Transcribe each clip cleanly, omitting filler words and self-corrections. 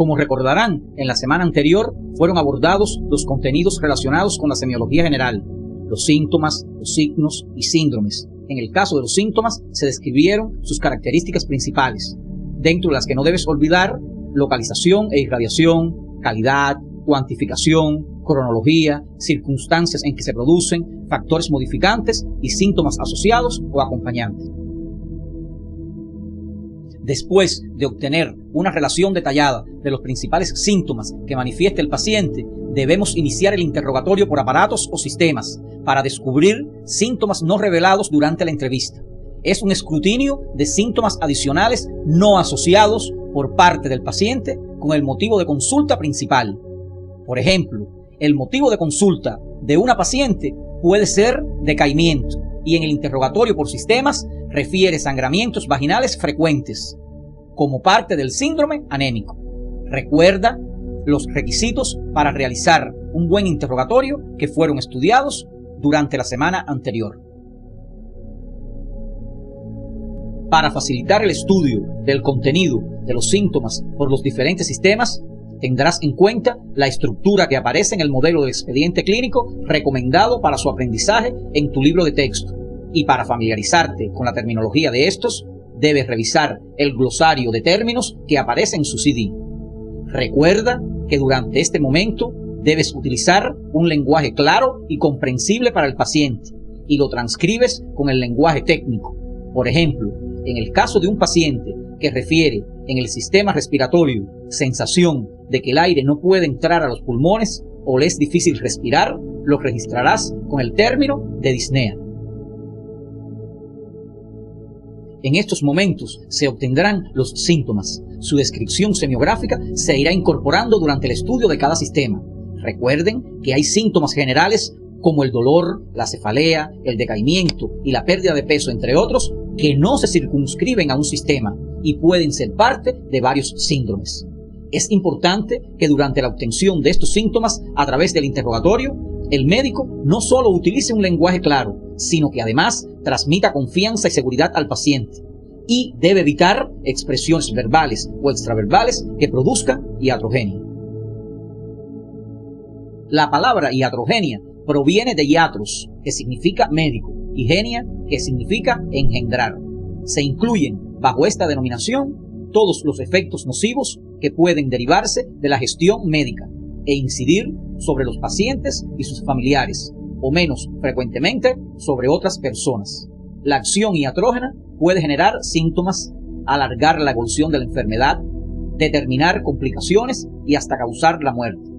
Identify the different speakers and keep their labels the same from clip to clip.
Speaker 1: Como recordarán, en la semana anterior fueron abordados los contenidos relacionados con la semiología general, los síntomas, los signos y síndromes. En el caso de los síntomas, se describieron sus características principales, dentro de las que no debes olvidar localización e irradiación, calidad, cuantificación, cronología, circunstancias en que se producen, factores modificantes y síntomas asociados o acompañantes. Después de obtener una relación detallada de los principales síntomas que manifiesta el paciente, debemos iniciar el interrogatorio por aparatos o sistemas para descubrir síntomas no revelados durante la entrevista. Es un escrutinio de síntomas adicionales no asociados por parte del paciente con el motivo de consulta principal. Por ejemplo, el motivo de consulta de una paciente puede ser decaimiento y en el interrogatorio por sistemas refiere sangramientos vaginales frecuentes como parte del síndrome anémico. Recuerda los requisitos para realizar un buen interrogatorio que fueron estudiados durante la semana anterior. Para facilitar el estudio del contenido de los síntomas por los diferentes sistemas, tendrás en cuenta la estructura que aparece en el modelo de expediente clínico recomendado para su aprendizaje en tu libro de texto. Y para familiarizarte con la terminología de estos, debes revisar el glosario de términos que aparece en su CD. Recuerda que durante este momento debes utilizar un lenguaje claro y comprensible para el paciente y lo transcribes con el lenguaje técnico. Por ejemplo, en el caso de un paciente que refiere en el sistema respiratorio sensación de que el aire no puede entrar a los pulmones o le es difícil respirar, lo registrarás con el término de disnea. En estos momentos se obtendrán los síntomas. Su descripción semiográfica se irá incorporando durante el estudio de cada sistema. Recuerden que hay síntomas generales como el dolor, la cefalea, el decaimiento y la pérdida de peso, entre otros, que no se circunscriben a un sistema y pueden ser parte de varios síndromes. Es importante que durante la obtención de estos síntomas a través del interrogatorio, el médico no solo utilice un lenguaje claro, sino que además transmita confianza y seguridad al paciente y debe evitar expresiones verbales o extraverbales que produzcan iatrogenia. La palabra iatrogenia proviene de iatros, que significa médico, y genia, que significa engendrar. Se incluyen bajo esta denominación todos los efectos nocivos que pueden derivarse de la gestión médica e incidir sobre los pacientes y sus familiares, o menos frecuentemente sobre otras personas. La acción iatrógena puede generar síntomas, alargar la evolución de la enfermedad, determinar complicaciones y hasta causar la muerte.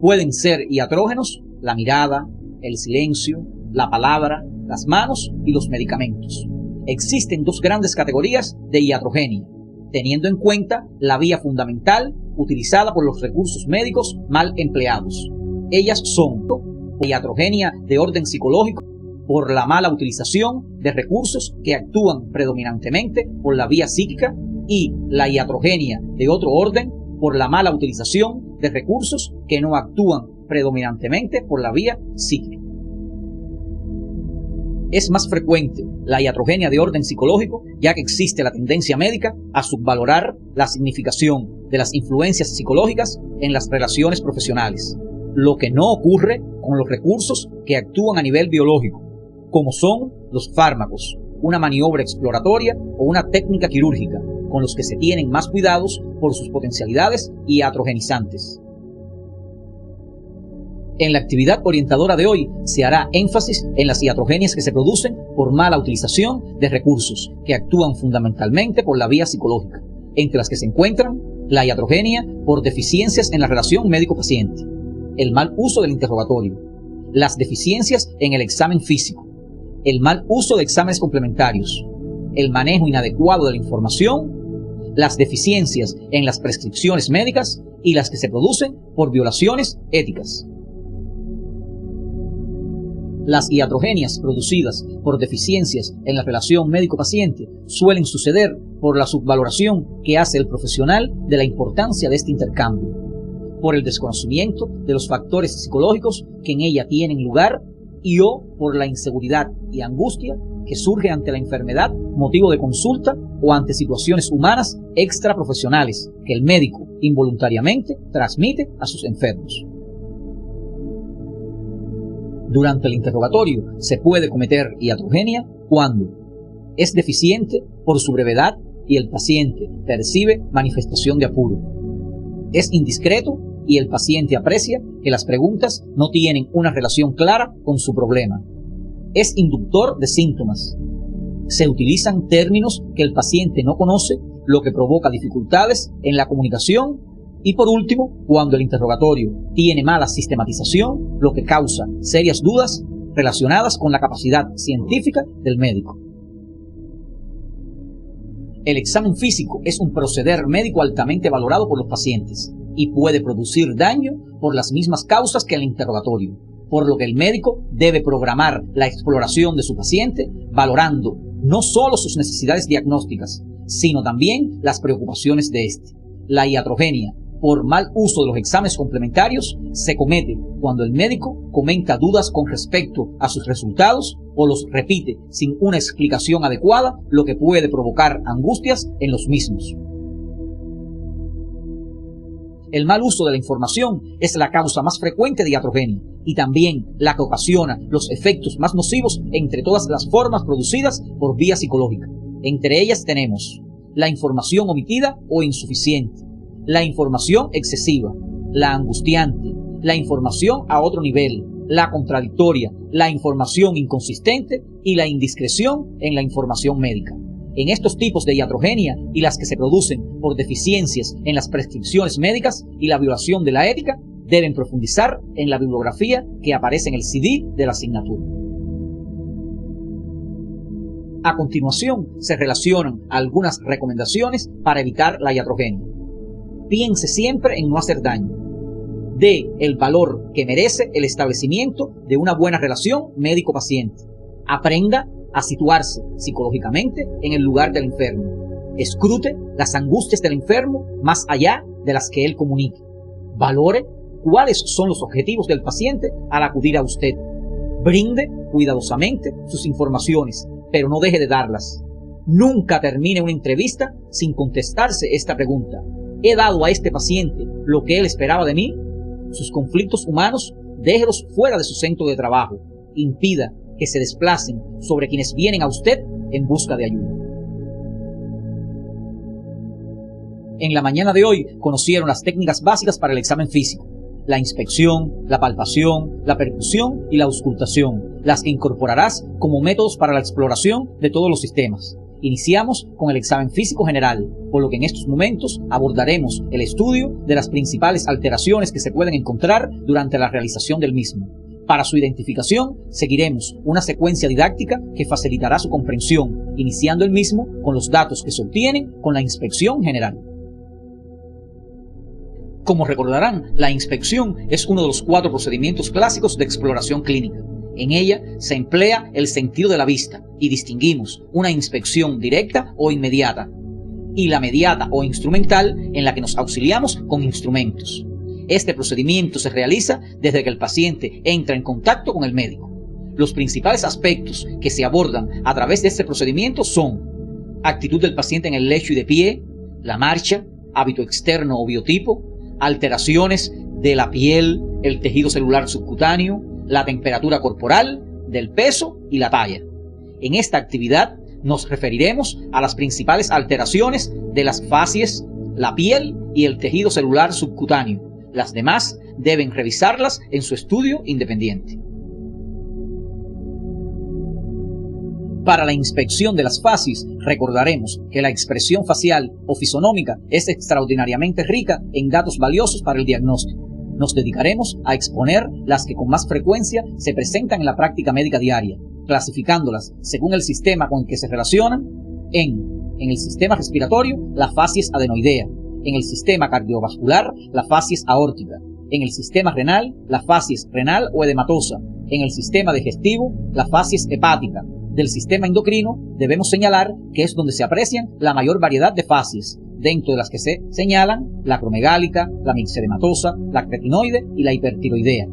Speaker 1: Pueden ser iatrógenos la mirada, el silencio, la palabra, las manos y los medicamentos. Existen dos grandes categorías de iatrogenia, teniendo en cuenta la vía fundamental utilizada por los recursos médicos mal empleados. Ellas son la iatrogenia de orden psicológico por la mala utilización de recursos que actúan predominantemente por la vía psíquica y la iatrogenia de otro orden por la mala utilización de recursos que no actúan predominantemente por la vía psíquica. Es más frecuente la iatrogenia de orden psicológico, ya que existe la tendencia médica a subvalorar la significación de las influencias psicológicas en las relaciones profesionales, lo que no ocurre con los recursos que actúan a nivel biológico, como son los fármacos, una maniobra exploratoria o una técnica quirúrgica, con los que se tienen más cuidados por sus potencialidades iatrogenizantes. En la actividad orientadora de hoy se hará énfasis en las iatrogenias que se producen por mala utilización de recursos que actúan fundamentalmente por la vía psicológica, entre las que se encuentran la iatrogenia por deficiencias en la relación médico-paciente, el mal uso del interrogatorio, las deficiencias en el examen físico, el mal uso de exámenes complementarios, el manejo inadecuado de la información, las deficiencias en las prescripciones médicas y las que se producen por violaciones éticas. Las iatrogenias producidas por deficiencias en la relación médico-paciente suelen suceder por la subvaloración que hace el profesional de la importancia de este intercambio, por el desconocimiento de los factores psicológicos que en ella tienen lugar y o por la inseguridad y angustia que surge ante la enfermedad, motivo de consulta o ante situaciones humanas extraprofesionales que el médico involuntariamente transmite a sus enfermos. Durante el interrogatorio se puede cometer iatrogenia cuando es deficiente por su brevedad y el paciente percibe manifestación de apuro, es indiscreto y el paciente aprecia que las preguntas no tienen una relación clara con su problema, es inductor de síntomas, se utilizan términos que el paciente no conoce, lo que provoca dificultades en la comunicación. Y por último, cuando el interrogatorio tiene mala sistematización, lo que causa serias dudas relacionadas con la capacidad científica del médico. El examen físico es un proceder médico altamente valorado por los pacientes y puede producir daño por las mismas causas que el interrogatorio, por lo que el médico debe programar la exploración de su paciente valorando no solo sus necesidades diagnósticas, sino también las preocupaciones de éste. La iatrogenia por mal uso de los exámenes complementarios se comete cuando el médico comenta dudas con respecto a sus resultados o los repite sin una explicación adecuada, lo que puede provocar angustias en los mismos. El mal uso de la información es la causa más frecuente de iatrogenia y también la que ocasiona los efectos más nocivos entre todas las formas producidas por vía psicológica. Entre ellas tenemos la información omitida o insuficiente, la información excesiva, la angustiante, la información a otro nivel, la contradictoria, la información inconsistente y la indiscreción en la información médica. En estos tipos de iatrogenia y las que se producen por deficiencias en las prescripciones médicas y la violación de la ética, deben profundizar en la bibliografía que aparece en el CD de la asignatura. A continuación, se relacionan algunas recomendaciones para evitar la iatrogenia. Piense siempre en no hacer daño. Dé el valor que merece el establecimiento de una buena relación médico-paciente. Aprenda a situarse psicológicamente en el lugar del enfermo. Escrute las angustias del enfermo más allá de las que él comunique. Valore cuáles son los objetivos del paciente al acudir a usted. Brinde cuidadosamente sus informaciones, pero no deje de darlas. Nunca termine una entrevista sin contestarse esta pregunta. ¿He dado a este paciente lo que él esperaba de mí? Sus conflictos humanos, déjelos fuera de su centro de trabajo. Impida que se desplacen sobre quienes vienen a usted en busca de ayuda. En la mañana de hoy conocieron las técnicas básicas para el examen físico: la inspección, la palpación, la percusión y la auscultación, las que incorporarás como métodos para la exploración de todos los sistemas. Iniciamos con el examen físico general, por lo que en estos momentos abordaremos el estudio de las principales alteraciones que se pueden encontrar durante la realización del mismo. Para su identificación, seguiremos una secuencia didáctica que facilitará su comprensión, iniciando el mismo con los datos que se obtienen con la inspección general. Como recordarán, la inspección es uno de los 4 procedimientos clásicos de exploración clínica. En ella se emplea el sentido de la vista y distinguimos una inspección directa o inmediata y la mediata o instrumental, en la que nos auxiliamos con instrumentos. Este procedimiento se realiza desde que el paciente entra en contacto con el médico. Los principales aspectos que se abordan a través de este procedimiento son: actitud del paciente en el lecho y de pie, la marcha, hábito externo o biotipo, alteraciones de la piel, el tejido celular subcutáneo, la temperatura corporal, del peso y la talla. En esta actividad nos referiremos a las principales alteraciones de las facies, la piel y el tejido celular subcutáneo. Las demás deben revisarlas en su estudio independiente. Para la inspección de las facies, recordaremos que la expresión facial o fisonómica es extraordinariamente rica en datos valiosos para el diagnóstico. Nos dedicaremos a exponer las que con más frecuencia se presentan en la práctica médica diaria, clasificándolas según el sistema con el que se relacionan en el sistema respiratorio, la facies adenoidea; en el sistema cardiovascular, la facies aórtica; en el sistema renal, la facies renal o edematosa; en el sistema digestivo, la facies hepática. Del sistema endocrino debemos señalar que es donde se aprecian la mayor variedad de facies, dentro de las que se señalan la acromegálica, la mixedematosa, la cretinoide y la hipertiroidea.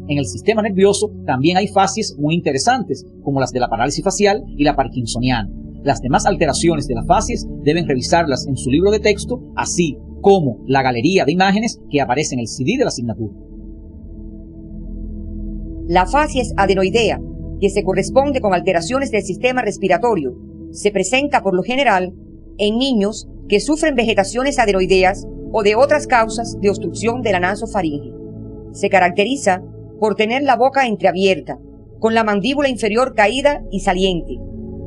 Speaker 1: En el sistema nervioso también hay facies muy interesantes, como las de la parálisis facial y la parkinsoniana. Las demás alteraciones de las facies deben revisarlas en su libro de texto, así como la galería de imágenes que aparece en el CD de la asignatura.
Speaker 2: La facies adenoidea, que se corresponde con alteraciones del sistema respiratorio, se presenta por lo general en niños que sufren vegetaciones adenoideas o de otras causas de obstrucción de la nasofaringe. Se caracteriza por tener la boca entreabierta, con la mandíbula inferior caída y saliente,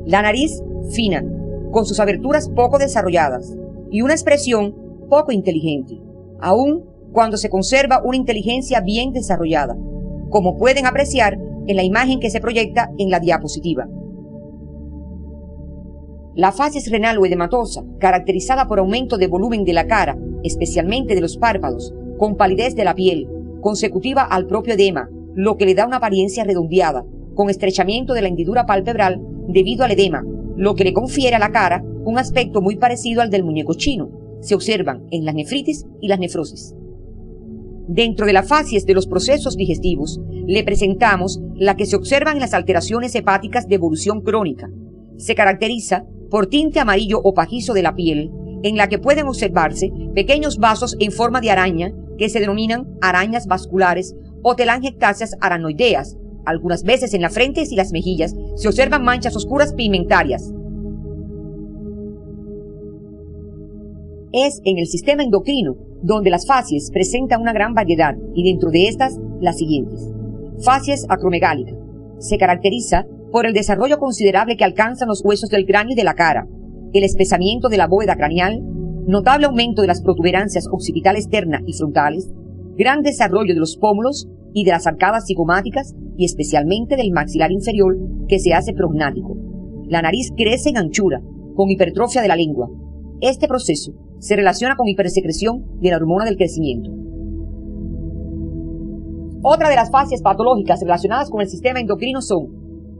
Speaker 2: la nariz fina, con sus aberturas poco desarrolladas, y una expresión poco inteligente, aun cuando se conserva una inteligencia bien desarrollada, como pueden apreciar en la imagen que se proyecta en la diapositiva. La facies renal o edematosa, caracterizada por aumento de volumen de la cara, especialmente de los párpados, con palidez de la piel, consecutiva al propio edema, lo que le da una apariencia redondeada, con estrechamiento de la hendidura palpebral debido al edema, lo que le confiere a la cara un aspecto muy parecido al del muñeco chino. Se observan en las nefritis y las nefrosis. Dentro de las facies de los procesos digestivos, le presentamos la que se observan en las alteraciones hepáticas de evolución crónica. Se caracteriza por tinte amarillo o pajizo de la piel, en la que pueden observarse pequeños vasos en forma de araña que se denominan arañas vasculares o telangiectasias aranoideas. Algunas veces en la frente y las mejillas se observan manchas oscuras pigmentarias. Es en el sistema endocrino donde las facies presentan una gran variedad, y dentro de estas las siguientes. Facies acromegálica. Se caracteriza por el desarrollo considerable que alcanzan los huesos del cráneo y de la cara, el espesamiento de la bóveda craneal, notable aumento de las protuberancias occipital externa y frontales, gran desarrollo de los pómulos y de las arcadas cigomáticas y especialmente del maxilar inferior, que se hace prognático. La nariz crece en anchura, con hipertrofia de la lengua. Este proceso se relaciona con hipersecreción de la hormona del crecimiento. Otra de las facies patológicas relacionadas con el sistema endocrino son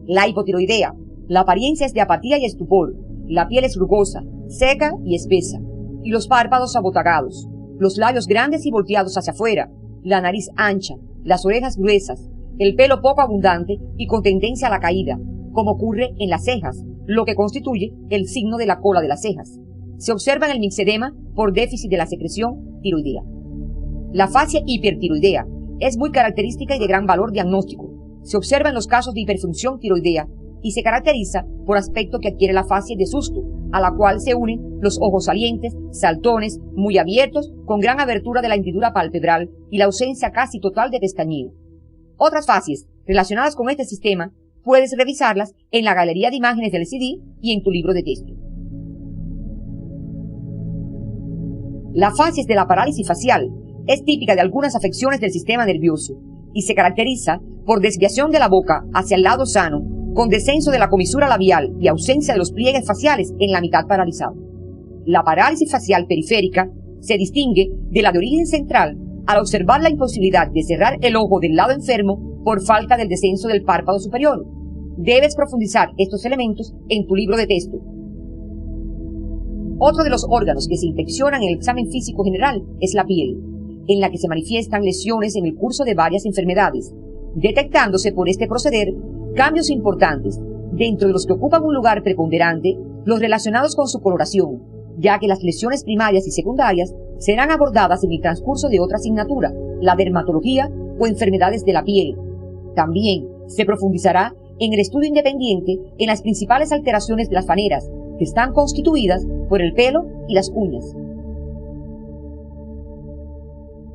Speaker 2: la hipotiroidea. La apariencia es de apatía y estupor, la piel es rugosa, seca y espesa, y los párpados abotagados, los labios grandes y volteados hacia afuera, la nariz ancha, las orejas gruesas, el pelo poco abundante y con tendencia a la caída, como ocurre en las cejas, lo que constituye el signo de la cola de las cejas. Se observa en el mixedema por déficit de la secreción tiroidea. La facie hipertiroidea es muy característica y de gran valor diagnóstico. Se observa en los casos de hiperfunción tiroidea y se caracteriza por aspecto que adquiere la facie de susto, a la cual se unen los ojos salientes, saltones, muy abiertos, con gran abertura de la hendidura palpebral y la ausencia casi total de pestañeo. Otras facies relacionadas con este sistema puedes revisarlas en la galería de imágenes del CD y en tu libro de texto. La facies de la parálisis facial es típica de algunas afecciones del sistema nervioso y se caracteriza por desviación de la boca hacia el lado sano, con descenso de la comisura labial y ausencia de los pliegues faciales en la mitad paralizada. La parálisis facial periférica se distingue de la de origen central al observar la imposibilidad de cerrar el ojo del lado enfermo por falta del descenso del párpado superior. Debes profundizar estos elementos en tu libro de texto. Otro de los órganos que se inspeccionan en el examen físico general es la piel, en la que se manifiestan lesiones en el curso de varias enfermedades, detectándose por este proceder cambios importantes, dentro de los que ocupan un lugar preponderante los relacionados con su coloración, ya que las lesiones primarias y secundarias serán abordadas en el transcurso de otra asignatura, la dermatología o enfermedades de la piel. También se profundizará en el estudio independiente en las principales alteraciones de las faneras, que están constituidas por el pelo y las uñas.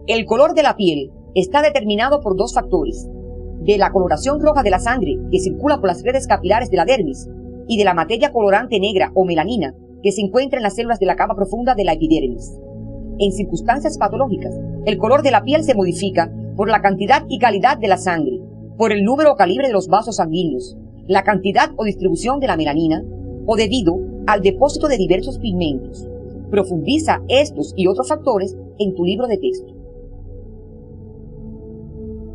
Speaker 2: El color de la piel está determinado por dos factores: de la coloración roja de la sangre que circula por las redes capilares de la dermis y de la materia colorante negra o melanina que se encuentra en las células de la capa profunda de la epidermis. En circunstancias patológicas, el color de la piel se modifica por la cantidad y calidad de la sangre, por el número o calibre de los vasos sanguíneos, la cantidad o distribución de la melanina, o debido al depósito de diversos pigmentos. Profundiza estos y otros factores en tu libro de texto.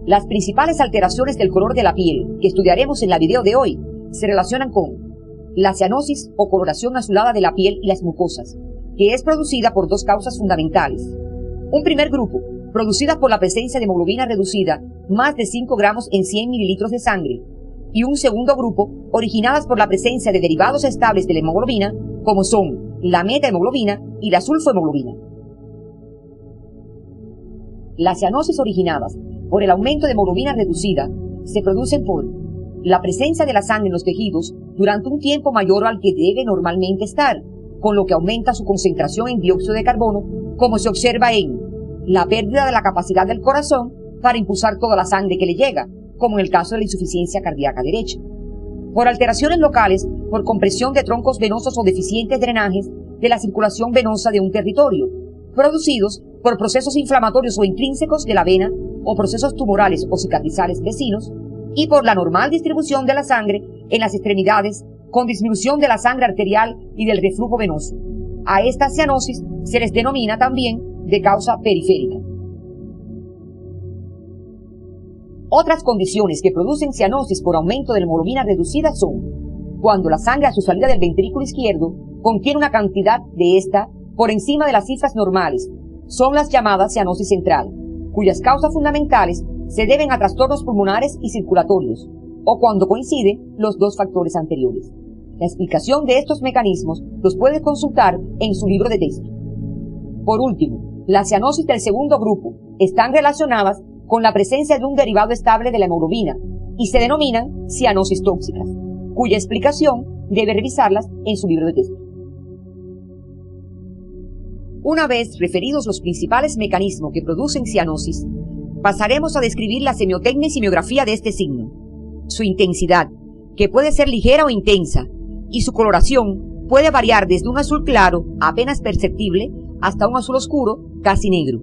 Speaker 2: Las principales alteraciones del color de la piel que estudiaremos en la video de hoy se relacionan con la cianosis o coloración azulada de la piel y las mucosas, que es producida por dos causas fundamentales. Un primer grupo producidas por la presencia de hemoglobina reducida más de 5 gramos en 100 mililitros de sangre, y un segundo grupo originadas por la presencia de derivados estables de la hemoglobina, como son la metahemoglobina y la sulfohemoglobina. Las cianosis originadas por el aumento de hemoglobina reducida se producen por la presencia de la sangre en los tejidos durante un tiempo mayor al que debe normalmente estar, con lo que aumenta su concentración en dióxido de carbono, como se observa en la pérdida de la capacidad del corazón para impulsar toda la sangre que le llega, como en el caso de la insuficiencia cardíaca derecha. Por alteraciones locales, por compresión de troncos venosos o deficientes drenajes de la circulación venosa de un territorio, producidos por procesos inflamatorios o intrínsecos de la vena o procesos tumorales o cicatrizales vecinos, y por la normal distribución de la sangre en las extremidades con disminución de la sangre arterial y del reflujo venoso. A estas cianosis se les denomina también de causa periférica. Otras condiciones que producen cianosis por aumento de la hemoglobina reducida son cuando la sangre a su salida del ventrículo izquierdo contiene una cantidad de esta por encima de las cifras normales. Son las llamadas cianosis central, cuyas causas fundamentales se deben a trastornos pulmonares y circulatorios, o cuando coinciden los dos factores anteriores. La explicación de estos mecanismos los puede consultar en su libro de texto. Por último, las cianosis del segundo grupo están relacionadas con la presencia de un derivado estable de la hemoglobina y se denominan cianosis tóxicas, cuya explicación debe revisarlas en su libro de texto. Una vez referidos los principales mecanismos que producen cianosis, pasaremos a describir la semiotecnia y semiografía de este signo, su intensidad, que puede ser ligera o intensa, y su coloración puede variar desde un azul claro, apenas perceptible, hasta un azul oscuro, casi negro.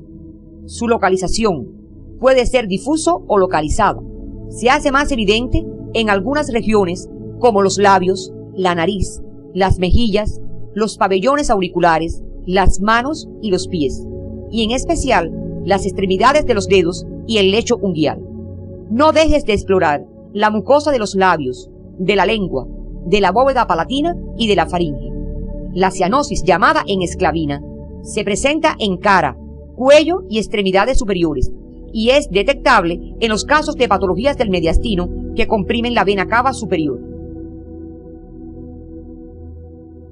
Speaker 2: Su localización puede ser difuso o localizado. Se hace más evidente en algunas regiones, como los labios, la nariz, las mejillas, los pabellones auriculares, las manos y los pies, y en especial las extremidades de los dedos y el lecho unguial. No dejes de explorar la mucosa de los labios, de la lengua, de la bóveda palatina y de la faringe. La cianosis, llamada en esclavina, se presenta en cara, cuello y extremidades superiores, y es detectable en los casos de patologías del mediastino que comprimen la vena cava superior.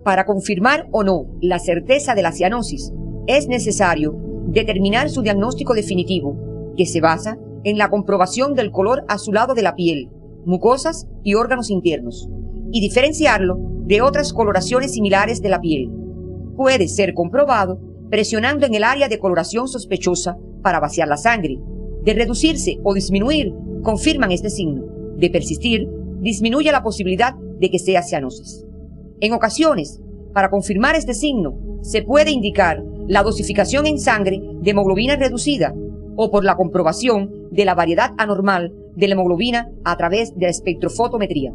Speaker 2: Para confirmar o no la certeza de la cianosis, es necesario determinar su diagnóstico definitivo, que se basa en la comprobación del color azulado de la piel, mucosas y órganos internos, y diferenciarlo de otras coloraciones similares de la piel. Puede ser comprobado presionando en el área de coloración sospechosa para vaciar la sangre. De reducirse o disminuir, confirman este signo. De persistir, disminuye la posibilidad de que sea cianosis. En ocasiones, para confirmar este signo, se puede indicar la dosificación en sangre de hemoglobina reducida o por la comprobación de la variedad anormal de la hemoglobina a través de la espectrofotometría.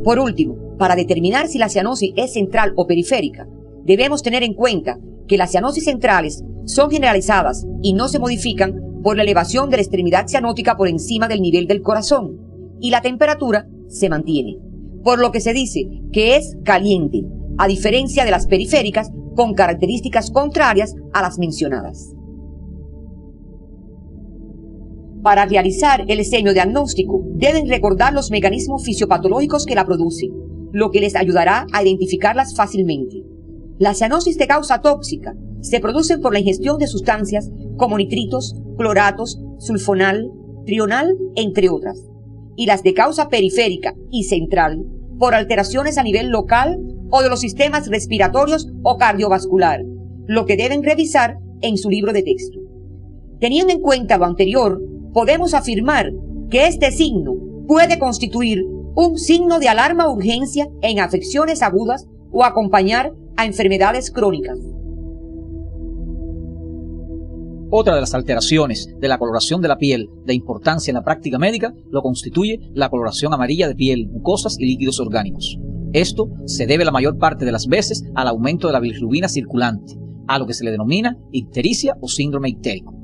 Speaker 2: Por último, para determinar si la cianosis es central o periférica, debemos tener en cuenta que las cianosis centrales son generalizadas y no se modifican por la elevación de la extremidad cianótica por encima del nivel del corazón, y la temperatura se mantiene, por lo que se dice que es caliente, a diferencia de las periféricas con características contrarias a las mencionadas. Para realizar el semiodiagnóstico deben recordar los mecanismos fisiopatológicos que la producen, lo que les ayudará a identificarlas fácilmente. La cianosis de causa tóxica se produce por la ingestión de sustancias como nitritos, cloratos, sulfonal, trional, entre otras, y las de causa periférica y central por alteraciones a nivel local o de los sistemas respiratorios o cardiovascular, lo que deben revisar en su libro de texto. Teniendo en cuenta lo anterior, podemos afirmar que este signo puede constituir un signo de alarma o urgencia en afecciones agudas o acompañar a enfermedades crónicas.
Speaker 1: Otra de las alteraciones de la coloración de la piel de importancia en la práctica médica lo constituye la coloración amarilla de piel, mucosas y líquidos orgánicos. Esto se debe la mayor parte de las veces al aumento de la bilirrubina circulante, a lo que se le denomina ictericia o síndrome ictérico.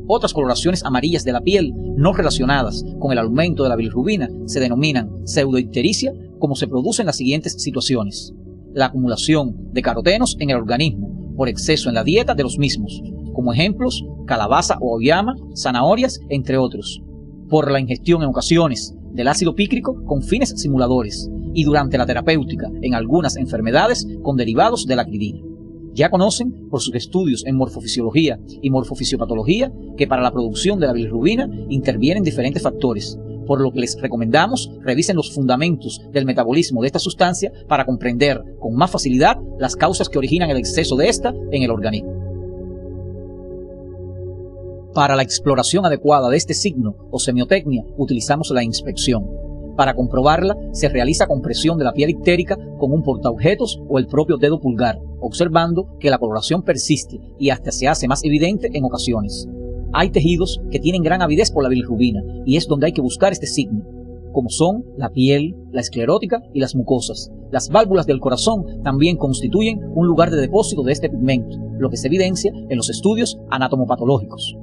Speaker 1: Otras coloraciones amarillas de la piel no relacionadas con el aumento de la bilirrubina se denominan pseudoictericia, como se produce en las siguientes situaciones: la acumulación de carotenos en el organismo, por exceso en la dieta de los mismos, como ejemplos, calabaza o auyama, zanahorias, entre otros, por la ingestión en ocasiones del ácido pícrico con fines simuladores y durante la terapéutica en algunas enfermedades con derivados de la acridina. Ya conocen, por sus estudios en morfofisiología y morfofisiopatología, que para la producción de la bilirrubina intervienen diferentes factores, por lo que les recomendamos revisen los fundamentos del metabolismo de esta sustancia para comprender con más facilidad las causas que originan el exceso de esta en el organismo. Para la exploración adecuada de este signo o semiotecnia utilizamos la inspección. Para comprobarla se realiza compresión de la piel ictérica con un portaobjetos o el propio dedo pulgar, observando que la coloración persiste y hasta se hace más evidente en ocasiones. Hay tejidos que tienen gran avidez por la bilirrubina y es donde hay que buscar este signo, como son la piel, la esclerótica y las mucosas. Las válvulas del corazón también constituyen un lugar de depósito de este pigmento, lo que se evidencia en los estudios anatomopatológicos.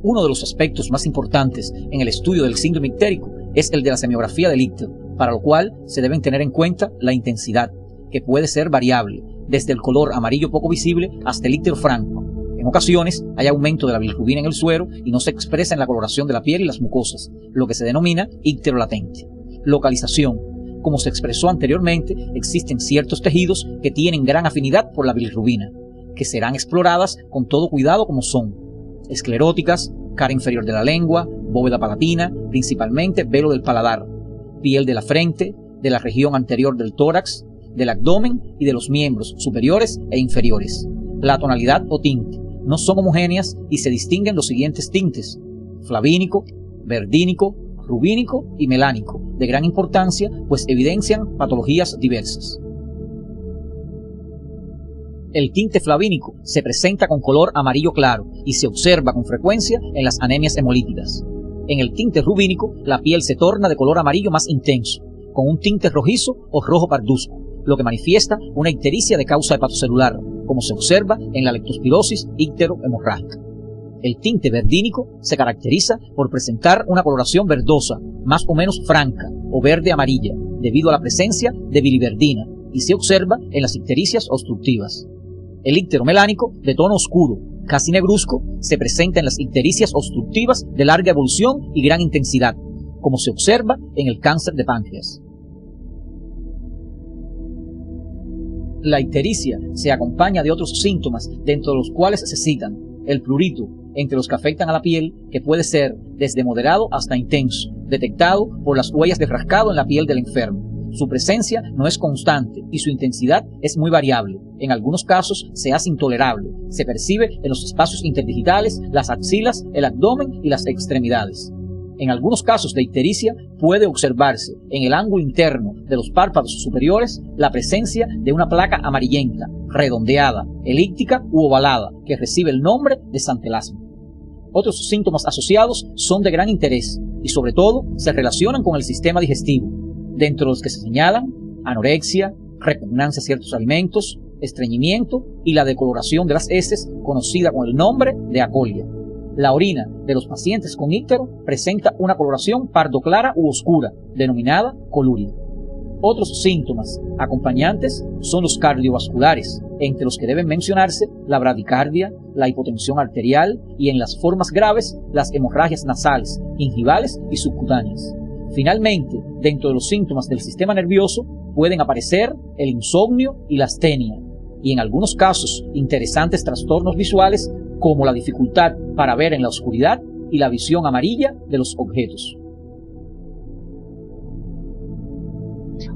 Speaker 1: Uno de los aspectos más importantes en el estudio del síndrome ictérico es el de la semiografía del íctero, para lo cual se deben tener en cuenta la intensidad, que puede ser variable, desde el color amarillo poco visible hasta el íctero franco. En ocasiones hay aumento de la bilirrubina en el suero y no se expresa en la coloración de la piel y las mucosas, lo que se denomina íctero latente. Localización. Como se expresó anteriormente, existen ciertos tejidos que tienen gran afinidad por la bilirrubina, que serán exploradas con todo cuidado como son escleróticas, cara inferior de la lengua, bóveda palatina, principalmente velo del paladar, piel de la frente, de la región anterior del tórax, del abdomen y de los miembros superiores e inferiores. La tonalidad o tinte no son homogéneas y se distinguen los siguientes tintes: flavínico, verdínico, rubínico y melánico, de gran importancia pues evidencian patologías diversas. El tinte flavínico se presenta con color amarillo claro y se observa con frecuencia en las anemias hemolíticas. En el tinte rubínico, la piel se torna de color amarillo más intenso, con un tinte rojizo o rojo parduzco, lo que manifiesta una ictericia de causa hepatocelular, como se observa en la leptospirosis ictero-hemorrágica. El tinte verdínico se caracteriza por presentar una coloración verdosa, más o menos franca o verde-amarilla, debido a la presencia de biliverdina, y se observa en las ictericias obstructivas. El íctero melánico, de tono oscuro, casi negruzco, se presenta en las ictericias obstructivas de larga evolución y gran intensidad, como se observa en el cáncer de páncreas. La ictericia se acompaña de otros síntomas, dentro de los cuales se citan el prurito, entre los que afectan a la piel, que puede ser desde moderado hasta intenso, detectado por las huellas de rascado en la piel del enfermo. Su presencia no es constante y su intensidad es muy variable. En algunos casos se hace intolerable. Se percibe en los espacios interdigitales, las axilas, el abdomen y las extremidades. En algunos casos de ictericia puede observarse en el ángulo interno de los párpados superiores la presencia de una placa amarillenta, redondeada, elíptica u ovalada, que recibe el nombre de santelasma. Otros síntomas asociados son de gran interés y sobre todo se relacionan con el sistema digestivo, dentro de los que se señalan anorexia, repugnancia a ciertos alimentos, estreñimiento y la decoloración de las heces, conocida con el nombre de acolia. La orina de los pacientes con íctero presenta una coloración pardo clara u oscura, denominada coluria. Otros síntomas acompañantes son los cardiovasculares, entre los que deben mencionarse la bradicardia, la hipotensión arterial y, en las formas graves, las hemorragias nasales, gingivales y subcutáneas. Finalmente, dentro de los síntomas del sistema nervioso pueden aparecer el insomnio y la astenia, y en algunos casos interesantes trastornos visuales como la dificultad para ver en la oscuridad y la visión amarilla de los objetos.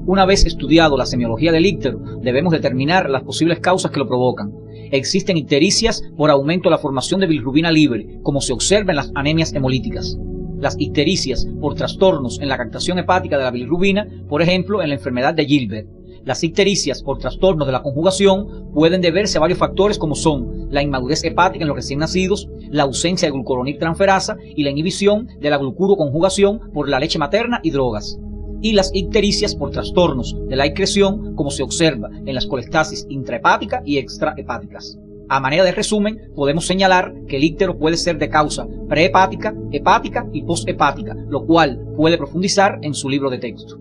Speaker 1: Una vez estudiado la semiología del íctero, debemos determinar las posibles causas que lo provocan. Existen ictericias por aumento de la formación de bilirrubina libre, como se observa en las anemias hemolíticas. Las ictericias por trastornos en la captación hepática de la bilirrubina, por ejemplo, en la enfermedad de Gilbert. Las ictericias por trastornos de la conjugación pueden deberse a varios factores como son la inmadurez hepática en los recién nacidos, la ausencia de glucuronidrotransferasa y la inhibición de la glucuroconjugación por la leche materna y drogas. Y las ictericias por trastornos de la excreción, como se observa en las colestasis intrahepática y extrahepáticas. A manera de resumen, podemos señalar que el íctero puede ser de causa prehepática, hepática y poshepática, lo cual puede profundizar en su libro de texto.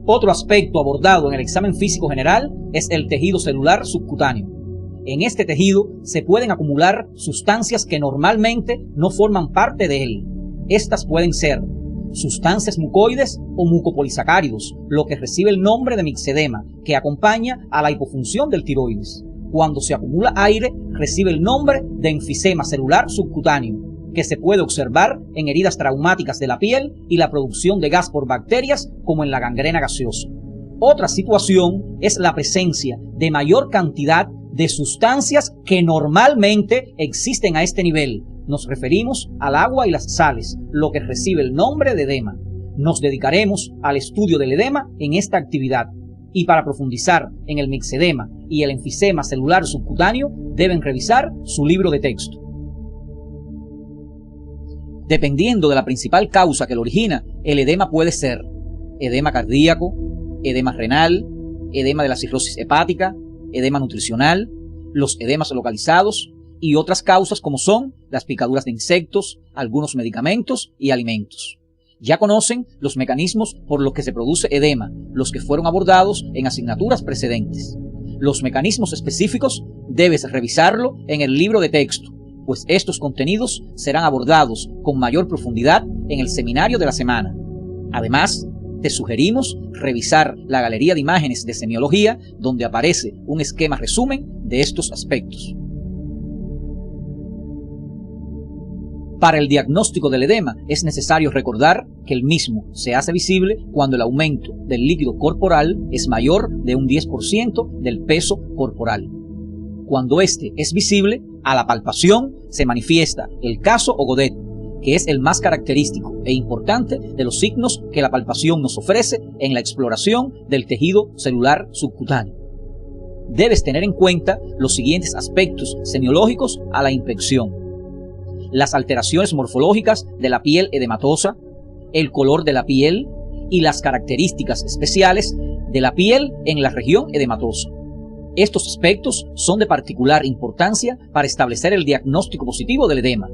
Speaker 1: Otro aspecto abordado en el examen físico general es el tejido celular subcutáneo. En este tejido se pueden acumular sustancias que normalmente no forman parte de él. Estas pueden ser sustancias mucoides o mucopolisacáridos, lo que recibe el nombre de mixedema, que acompaña a la hipofunción del tiroides. Cuando se acumula aire, recibe el nombre de enfisema celular subcutáneo, que se puede observar en heridas traumáticas de la piel y la producción de gas por bacterias, como en la gangrena gaseosa. Otra situación es la presencia de mayor cantidad de sustancias que normalmente existen a este nivel. Nos referimos al agua y las sales, lo que recibe el nombre de edema. Nos dedicaremos al estudio del edema en esta actividad. Y para profundizar en el mixedema y el enfisema celular subcutáneo, deben revisar su libro de texto. Dependiendo de la principal causa que lo origina, el edema puede ser edema cardíaco, edema renal, edema de la cirrosis hepática, edema nutricional, los edemas localizados y otras causas como son las picaduras de insectos, algunos medicamentos y alimentos. Ya conocen los mecanismos por los que se produce edema, los que fueron abordados en asignaturas precedentes. Los mecanismos específicos debes revisarlo en el libro de texto, pues estos contenidos serán abordados con mayor profundidad en el seminario de la semana. Además, te sugerimos revisar la galería de imágenes de semiología, donde aparece un esquema resumen de estos aspectos. Para el diagnóstico del edema es necesario recordar que el mismo se hace visible cuando el aumento del líquido corporal es mayor de un 10% del peso corporal. Cuando este es visible, a la palpación se manifiesta el caso o Godet, que es el más característico e importante de los signos que la palpación nos ofrece en la exploración del tejido celular subcutáneo. Debes tener en cuenta los siguientes aspectos semiológicos a la inspección: las alteraciones morfológicas de la piel edematosa, el color de la piel y las características especiales de la piel en la región edematosa. Estos aspectos son de particular importancia para establecer el diagnóstico positivo del edema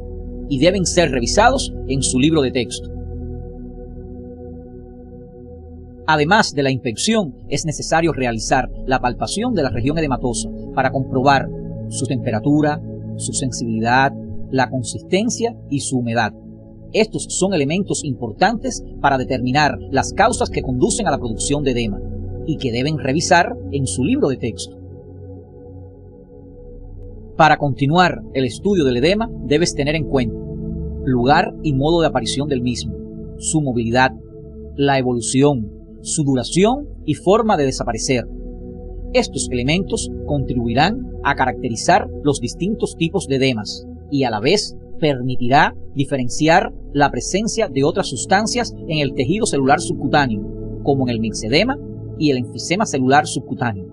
Speaker 1: y deben ser revisados en su libro de texto. Además de la inspección, es necesario realizar la palpación de la región edematosa para comprobar su temperatura, su sensibilidad, la consistencia y su humedad. Estos son elementos importantes para determinar las causas que conducen a la producción de edema y que deben revisar en su libro de texto. Para continuar el estudio del edema, debes tener en cuenta lugar y modo de aparición del mismo, su movilidad, la evolución, su duración y forma de desaparecer. Estos elementos contribuirán a caracterizar los distintos tipos de edemas y a la vez permitirá diferenciar la presencia de otras sustancias en el tejido celular subcutáneo, como en el mixedema y el enfisema celular subcutáneo,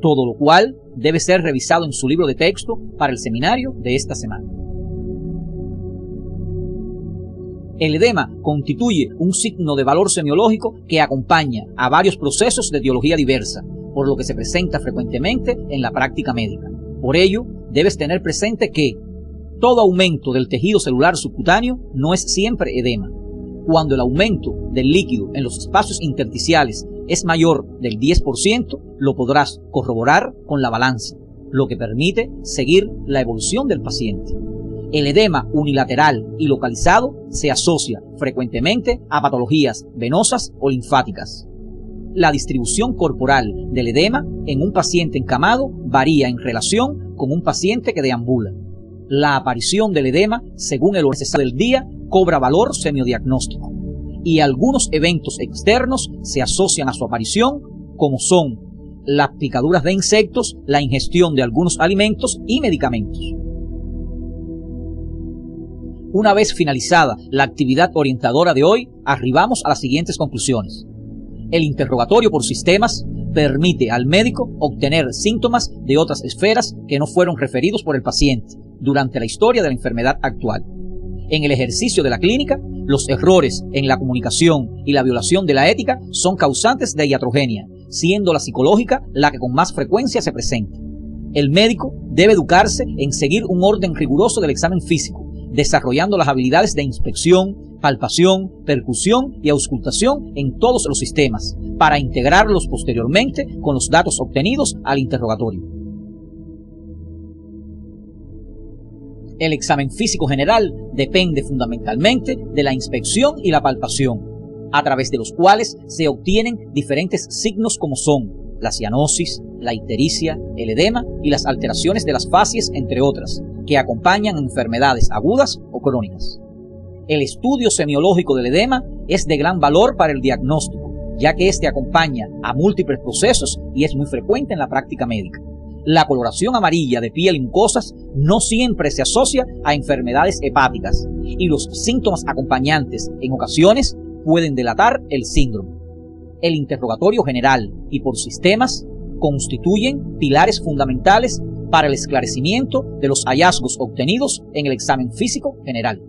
Speaker 1: todo lo cual debe ser revisado en su libro de texto para el seminario de esta semana. El edema constituye un signo de valor semiológico que acompaña a varios procesos de etiología diversa, por lo que se presenta frecuentemente en la práctica médica. Por ello, debes tener presente que todo aumento del tejido celular subcutáneo no es siempre edema. Cuando el aumento del líquido en los espacios intersticiales es mayor del 10%, lo podrás corroborar con la balanza, lo que permite seguir la evolución del paciente. El edema unilateral y localizado se asocia frecuentemente a patologías venosas o linfáticas. La distribución corporal del edema en un paciente encamado varía en relación con un paciente que deambula. La aparición del edema, según el horario del día, cobra valor semiodiagnóstico, y algunos eventos externos se asocian a su aparición, como son las picaduras de insectos, la ingestión de algunos alimentos y medicamentos. Una vez finalizada la actividad orientadora de hoy, arribamos a las siguientes conclusiones. El interrogatorio por sistemas permite al médico obtener síntomas de otras esferas que no fueron referidos por el paciente durante la historia de la enfermedad actual. En el ejercicio de la clínica, los errores en la comunicación y la violación de la ética son causantes de iatrogenia, siendo la psicológica la que con más frecuencia se presenta. El médico debe educarse en seguir un orden riguroso del examen físico, desarrollando las habilidades de inspección, palpación, percusión y auscultación en todos los sistemas, para integrarlos posteriormente con los datos obtenidos al interrogatorio. El examen físico general depende fundamentalmente de la inspección y la palpación, a través de los cuales se obtienen diferentes signos como son la cianosis, la ictericia, el edema y las alteraciones de las facies, entre otras, que acompañan enfermedades agudas o crónicas. El estudio semiológico del edema es de gran valor para el diagnóstico, ya que este acompaña a múltiples procesos y es muy frecuente en la práctica médica. La coloración amarilla de piel y mucosas no siempre se asocia a enfermedades hepáticas y los síntomas acompañantes en ocasiones pueden delatar el síndrome. El interrogatorio general y por sistemas constituyen pilares fundamentales para el esclarecimiento de los hallazgos obtenidos en el examen físico general.